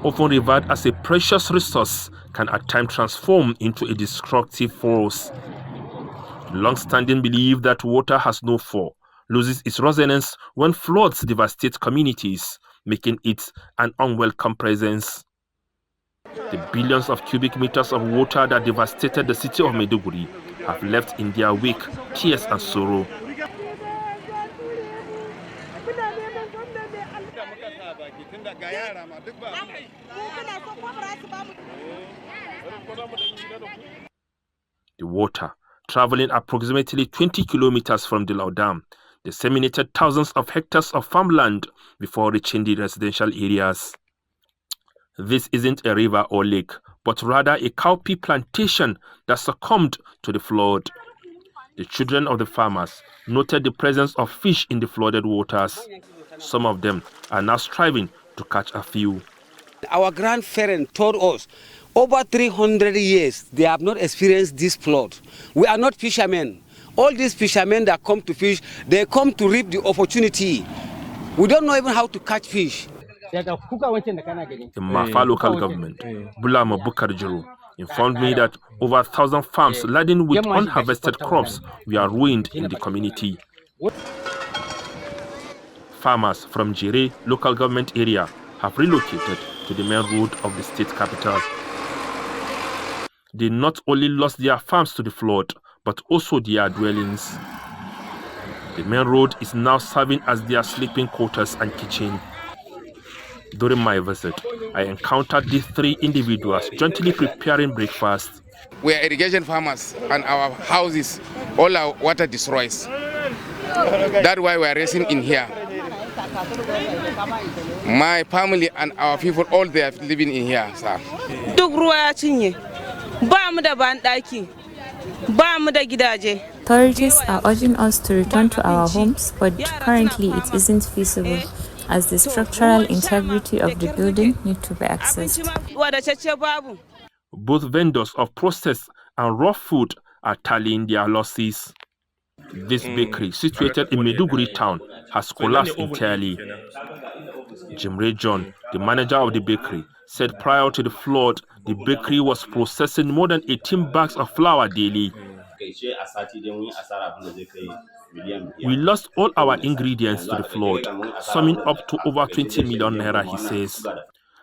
often revered as a precious resource, can at times transform into a destructive force. The long-standing belief that water has no fall loses its resonance when floods devastate communities, making it an unwelcome presence. The billions of cubic meters of water that devastated the city of Maiduguri have left in their wake tears and sorrow. The water, traveling approximately 20 kilometers from the Lau Dam, disseminated thousands of hectares of farmland before reaching the residential areas. This isn't a river or lake, but rather a cowpea plantation that succumbed to the flood. The children of the farmers noted the presence of fish in the flooded waters. Some of them are now striving to catch a few. Our grandparents told us over 300 years they have not experienced this flood. We are not fishermen. All these fishermen that come to fish, they come to reap the opportunity. We don't know even how to catch fish. In Mafa local government, Bulama Bukarjuru informed me that over 1,000 farms laden with unharvested crops were ruined in the community. Farmers from Jere local government area have relocated to the main road of the state capital. They not only lost their farms to the flood, but also their dwellings. The main road is now serving as their sleeping quarters and kitchen. During my visit, I encountered these three individuals jointly preparing breakfast. We are irrigation farmers and our houses, all our water destroys. That's why we are racing in here. My family and our people, all they are living in here, sir. Authorities are urging us to return to our homes, but currently it isn't feasible, as the structural integrity of the building needs to be accessed. Both vendors of processed and raw food are tallying their losses. This bakery, situated in Maiduguri town, has collapsed entirely. Jimre John, the manager of the bakery, said prior to the flood, the bakery was processing more than 18 bags of flour daily. We lost all our ingredients to the flood, summing up to over 20 million naira, he says.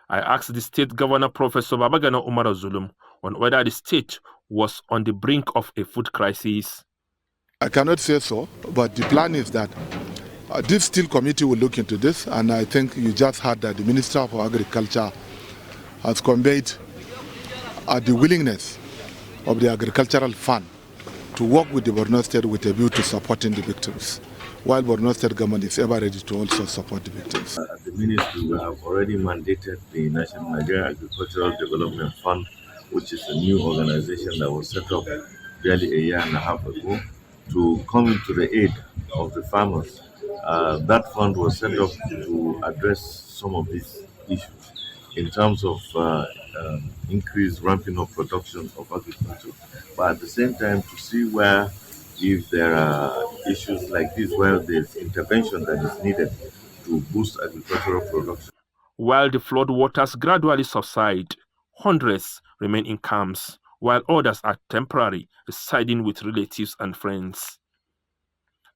I asked the state governor, Professor Babagana Umar Zulum, on whether the state was on the brink of a food crisis. I cannot say so, but the plan is that this steel committee will look into this, and I think you just heard that the Minister for Agriculture has conveyed the willingness of the Agricultural Fund to work with the Borno State with a view to supporting the victims, while Borno State government is ever ready to also support the victims. At the Ministry, we have already mandated the National Nigeria Agricultural Development Fund, which is a new organization that was set up barely a year and a half ago, to come into the aid of the farmers. That fund was set up to address some of these issues in terms of increased ramping up production of agriculture, but at the same time to see where, if there are issues like this, where there's intervention that is needed to boost agricultural production. While the flood waters gradually subside, hundreds remain in camps, while others are temporarily residing with relatives and friends.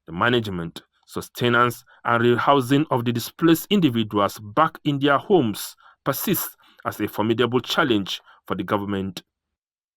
The management, sustenance, and rehousing of the displaced individuals back in their homes persists as a formidable challenge for the government.